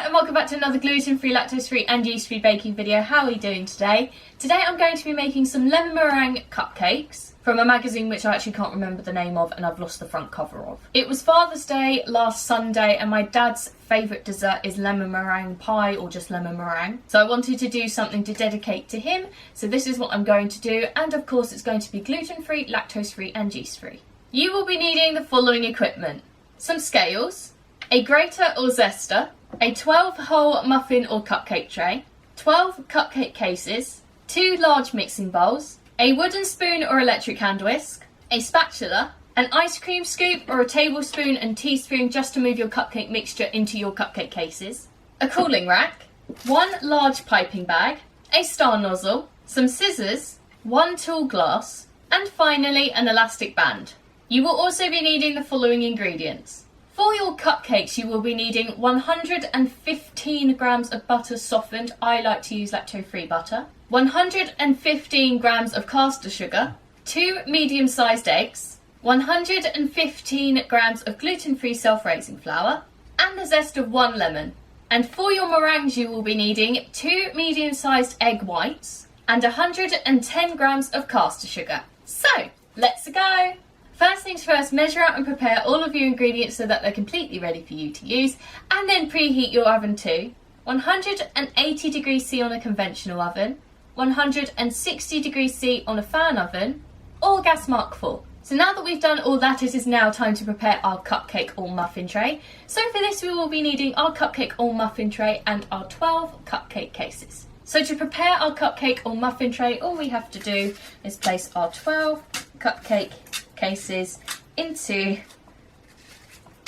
and welcome back to another gluten-free, lactose-free and yeast-free baking video. How are you doing today? Today I'm going to be making some lemon meringue cupcakes from a magazine which I actually can't remember the name of and I've lost the front cover of. It was Father's Day last Sunday and my dad's favourite dessert is lemon meringue pie or just lemon meringue. So I wanted to do something to dedicate to him, so this is what I'm going to do, and of course it's going to be gluten-free, lactose-free and yeast-free. You will be needing the following equipment: some scales, a grater or zester, a 12-hole muffin or cupcake tray, 12 cupcake cases, 2 large mixing bowls, a wooden spoon or electric hand whisk, a spatula, an ice cream scoop or a tablespoon and teaspoon just to move your cupcake mixture into your cupcake cases, a cooling rack, 1 large piping bag, a star nozzle, some scissors, 1 tall glass, and finally an elastic band. You will also be needing the following ingredients. For your cupcakes, you will be needing 115 grams of butter softened. I like to use lactose-free butter. 115 grams of caster sugar, 2 medium-sized eggs, 115 grams of gluten-free self-raising flour, and the zest of 1 lemon. And for your meringues, you will be needing 2 medium-sized egg whites and 110 grams of caster sugar. So, let's go! First things first, measure out and prepare all of your ingredients so that they're completely ready for you to use, and then preheat your oven to 180 degrees C on a conventional oven, 160 degrees C on a fan oven, or gas mark 4. So now that we've done all that, it is now time to prepare our cupcake or muffin tray. So for this we will be needing our cupcake or muffin tray and our 12 cupcake cases. So to prepare our cupcake or muffin tray, all we have to do is place our 12 cupcake cases into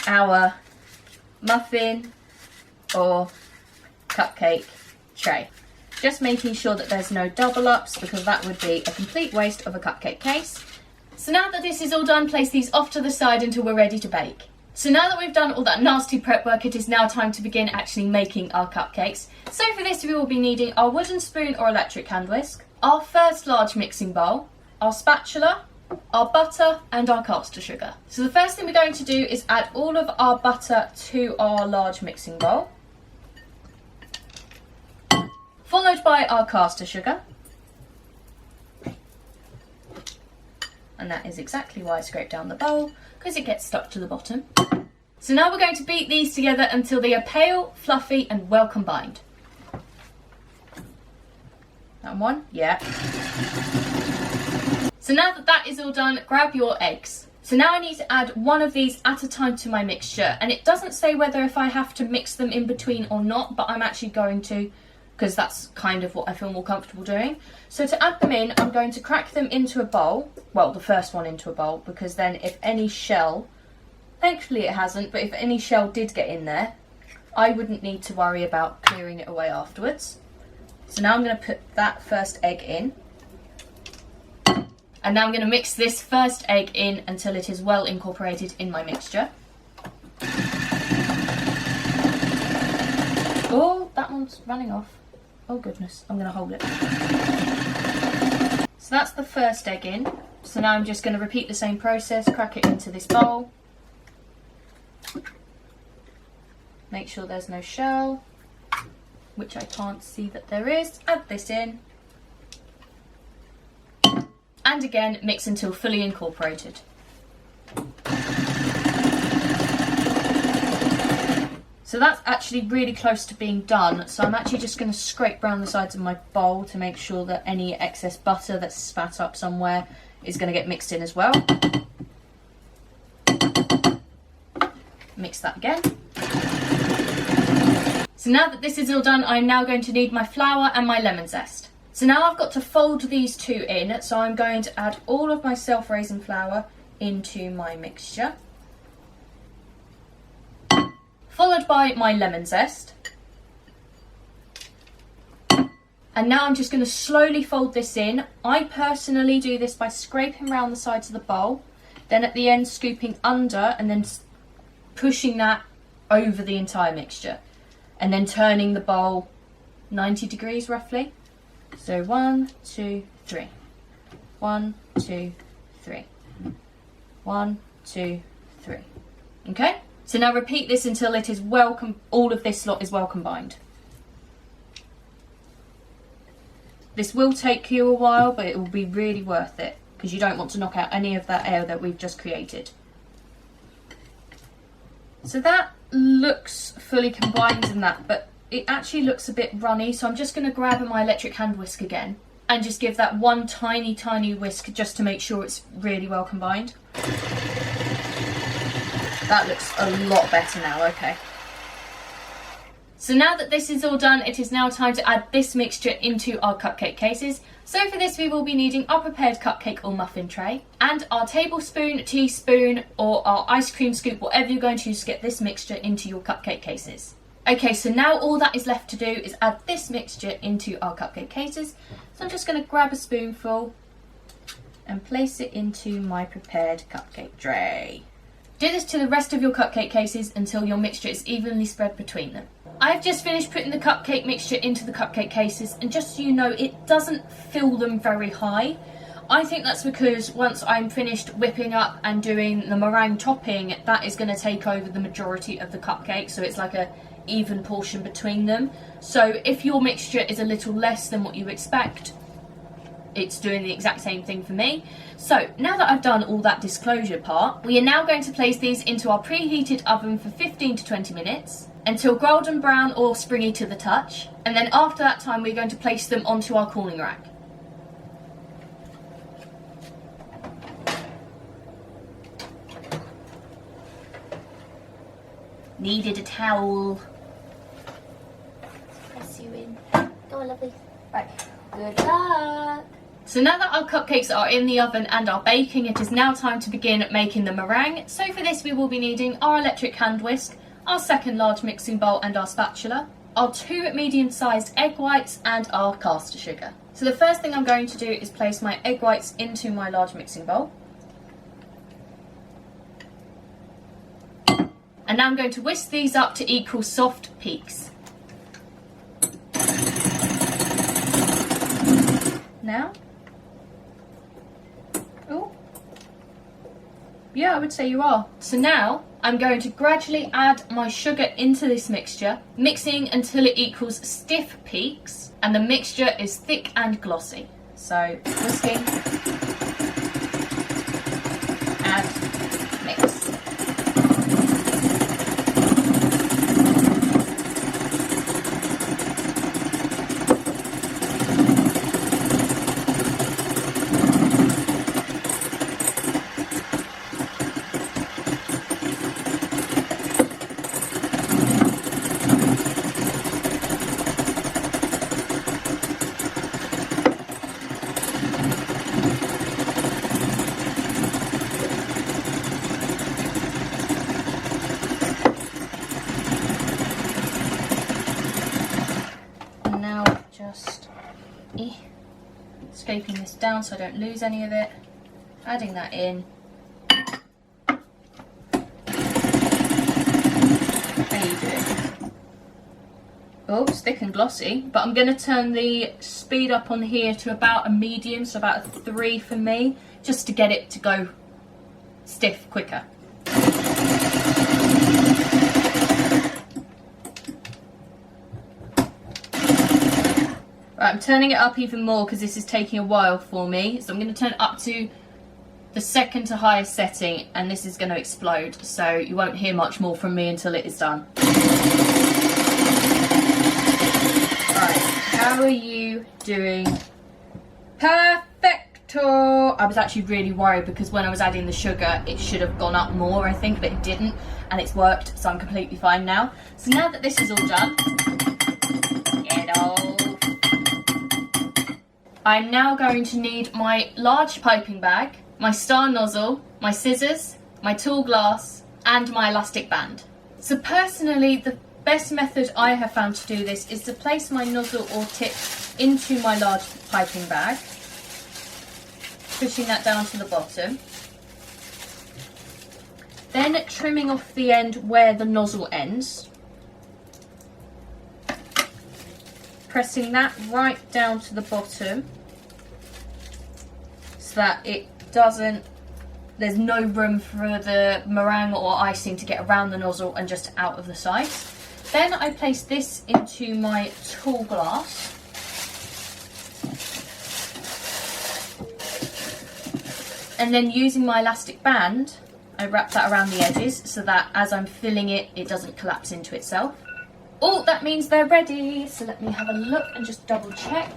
our muffin or cupcake tray. Just making sure that there's no double ups, because that would be a complete waste of a cupcake case. So now that this is all done, place these off to the side until we're ready to bake. So now that we've done all that nasty prep work, it is now time to begin actually making our cupcakes. So for this we will be needing our wooden spoon or electric hand whisk, our first large mixing bowl, our spatula, our butter and our caster sugar. So the first thing we're going to do is add all of our butter to our large mixing bowl, followed by our caster sugar. And that is exactly why I scraped down the bowl, because it gets stuck to the bottom. So now we're going to beat these together until they are pale, fluffy and well combined. That one? Yeah. So now that that is all done, grab your eggs. So now I need to add one of these at a time to my mixture, and it doesn't say whether if I have to mix them in between or not, but I'm actually going to, because that's kind of what I feel more comfortable doing. So to add them in, I'm going to crack them into a bowl, well, the first one into a bowl, because then if any shell, thankfully it hasn't, but if any shell did get in there, I wouldn't need to worry about clearing it away afterwards. So now I'm going to put that first egg in. And now I'm going to mix this first egg in until it is well incorporated in my mixture. Oh, that one's running off. Oh goodness, I'm going to hold it. So that's the first egg in. So now I'm just going to repeat the same process, crack it into this bowl. Make sure there's no shell, which I can't see that there is. Add this in. And again, mix until fully incorporated. So that's actually really close to being done. So I'm actually just going to scrape around the sides of my bowl to make sure that any excess butter that's spat up somewhere is going to get mixed in as well. Mix that again. So now that this is all done, I'm now going to need my flour and my lemon zest. So now I've got to fold these two in, so I'm going to add all of my self-raising flour into my mixture, followed by my lemon zest. And now I'm just going to slowly fold this in. I personally do this by scraping around the sides of the bowl, then at the end scooping under and then pushing that over the entire mixture, and then turning the bowl 90 degrees roughly. So 1, 2, 3. 1, 2, 3. 1, 2, 3. Okay? So now repeat this until it is all of this lot is well combined. This will take you a while, but it will be really worth it because you don't want to knock out any of that air that we've just created. So that looks fully combined in that, but it actually looks a bit runny, so I'm just going to grab my electric hand whisk again and just give that one tiny whisk just to make sure it's really well combined. That looks a lot better now, okay. So now that this is all done, it is now time to add this mixture into our cupcake cases. So for this we will be needing our prepared cupcake or muffin tray and our tablespoon, teaspoon or our ice cream scoop, whatever you're going to use to get this mixture into your cupcake cases. Okay, so now all that is left to do is add this mixture into our cupcake cases. So I'm just going to grab a spoonful and place it into my prepared cupcake tray. Do this to the rest of your cupcake cases until your mixture is evenly spread between them. I've just finished putting the cupcake mixture into the cupcake cases, and just so you know, it doesn't fill them very high. I think that's because once I'm finished whipping up and doing the meringue topping, that is going to take over the majority of the cupcake, so it's like a even portion between them. So if your mixture is a little less than what you expect, it's doing the exact same thing for me. So now that I've done all that disclosure part, we are now going to place these into our preheated oven for 15 to 20 minutes until golden brown or springy to the touch, and then after that time we're going to place them onto our cooling rack. Needed a towel. Press you in. Go on, lovely. Right, good luck. So now that our cupcakes are in the oven and are baking, it is now time to begin making the meringue. So for this we will be needing our electric hand whisk, our second large mixing bowl and our spatula, our 2 medium-sized egg whites and our caster sugar. So the first thing I'm going to do is place my egg whites into my large mixing bowl. And now I'm going to whisk these up to equal soft peaks. Now, oh, yeah, I would say you are. So now I'm going to gradually add my sugar into this mixture, mixing until it equals stiff peaks and the mixture is thick and glossy. So whisking, add, mix. Scraping this down so I don't lose any of it, adding that in. There you go. Oh, it's thick and glossy, but I'm going to turn the speed up on here to about a medium, so about a 3 for me, just to get it to go stiff quicker. Right, I'm turning it up even more because this is taking a while for me. So I'm going to turn it up to the second to highest setting and this is going to explode. So you won't hear much more from me until it is done. Right, how are you doing? Perfecto! I was actually really worried because when I was adding the sugar, it should have gone up more, I think, but it didn't. And it's worked, so I'm completely fine now. So now that this is all done, I'm now going to need my large piping bag, my star nozzle, my scissors, my tool glass, and my elastic band. So personally, the best method I have found to do this is to place my nozzle or tip into my large piping bag, pushing that down to the bottom. Then trimming off the end where the nozzle ends. Pressing that right down to the bottom so that it doesn't there's no room for the meringue or icing to get around the nozzle and just out of the sides. Then I place this into my tall glass. And then using my elastic band, I wrap that around the edges so that as I'm filling it, it doesn't collapse into itself. Oh, that means they're ready. So let me have a look and just double check.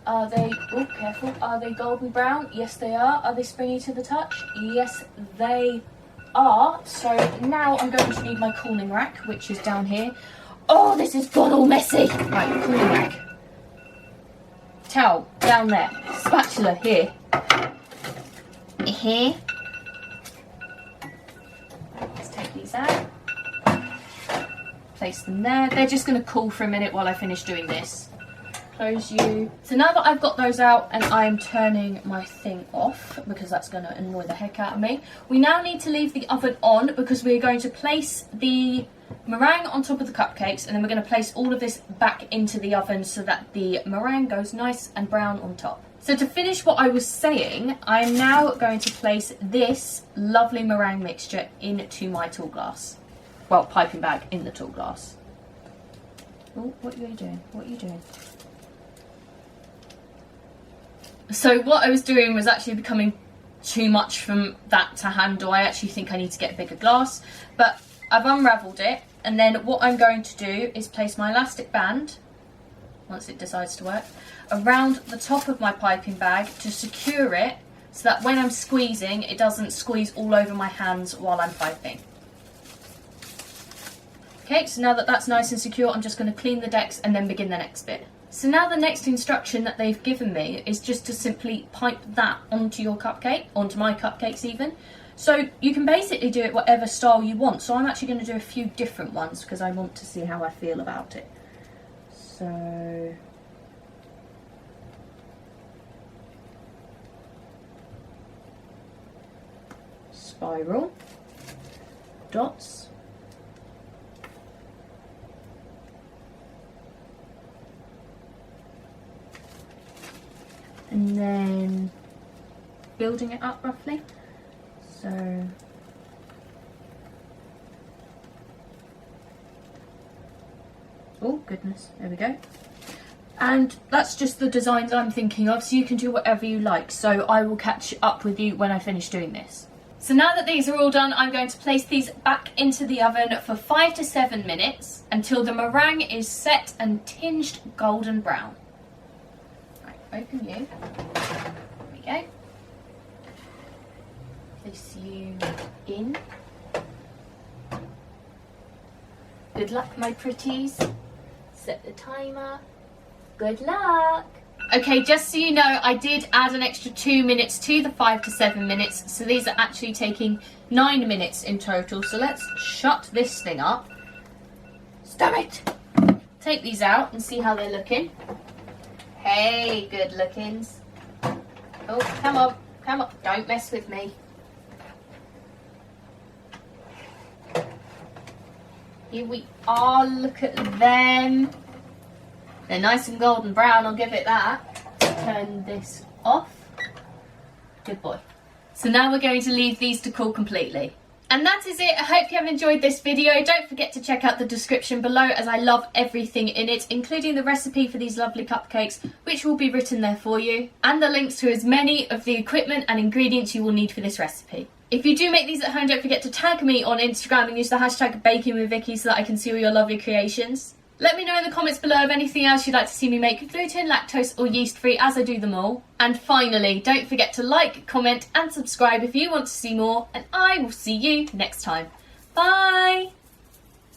Are they, oh careful, are they golden brown? Yes they are. Are they springy to the touch? Yes they are. So now I'm going to need my cooling rack, which is down here. Oh, this has gone all messy. Right, cooling rack. Towel, down there. Spatula, here. Here. Let's take these out. Place them there. They're just going to cool for a minute while I finish doing this. Close you. So now that I've got those out and I'm turning my thing off because that's going to annoy the heck out of me, we now need to leave the oven on because we're going to place the meringue on top of the cupcakes and then we're going to place all of this back into the oven so that the meringue goes nice and brown on top. So to finish what I was saying, I am now going to place this lovely meringue mixture into my tall glass. Well, piping bag in the tall glass. Oh, what are you doing? What are you doing? So what I was doing was actually becoming too much from that to handle. I actually think I need to get a bigger glass, but I've unravelled it, and then what I'm going to do is place my elastic band, once it decides to work, around the top of my piping bag to secure it so that when I'm squeezing, it doesn't squeeze all over my hands while I'm piping. Okay, so now that that's nice and secure, I'm just going to clean the decks and then begin the next bit. So now the next instruction that they've given me is just to simply pipe that onto your cupcake, onto my cupcakes even. So you can basically do it whatever style you want. So I'm actually going to do a few different ones because I want to see how I feel about it. So spiral, dots, and then building it up roughly. So oh goodness, there we go. And that's just the designs I'm thinking of, so you can do whatever you like. So I will catch up with you when I finish doing this. So now that these are all done, I'm going to place these back into the oven for 5 to 7 minutes until the meringue is set and tinged golden brown. Open you. There we go. Place you in. Good luck, my pretties. Set the timer. Good luck. Okay, just so you know, I did add an extra 2 minutes to the 5 to 7 minutes, so these are actually taking 9 minutes in total. So let's shut this thing up. Stop it. Take these out and see how they're looking. Hey, good lookings. Oh, come on, come on. Don't mess with me. Here we are, look at them. They're nice and golden brown, I'll give it that. Turn this off. Good boy. So now we're going to leave these to cool completely. And that is it. I hope you have enjoyed this video. Don't forget to check out the description below as I love everything in it, including the recipe for these lovely cupcakes, which will be written there for you, and the links to as many of the equipment and ingredients you will need for this recipe. If you do make these at home, don't forget to tag me on Instagram and use the hashtag bakingwithvickiie so that I can see all your lovely creations. Let me know in the comments below of anything else you'd like to see me make, gluten, lactose or yeast free, as I do them all. And finally, don't forget to like, comment and subscribe if you want to see more, and I will see you next time. Bye!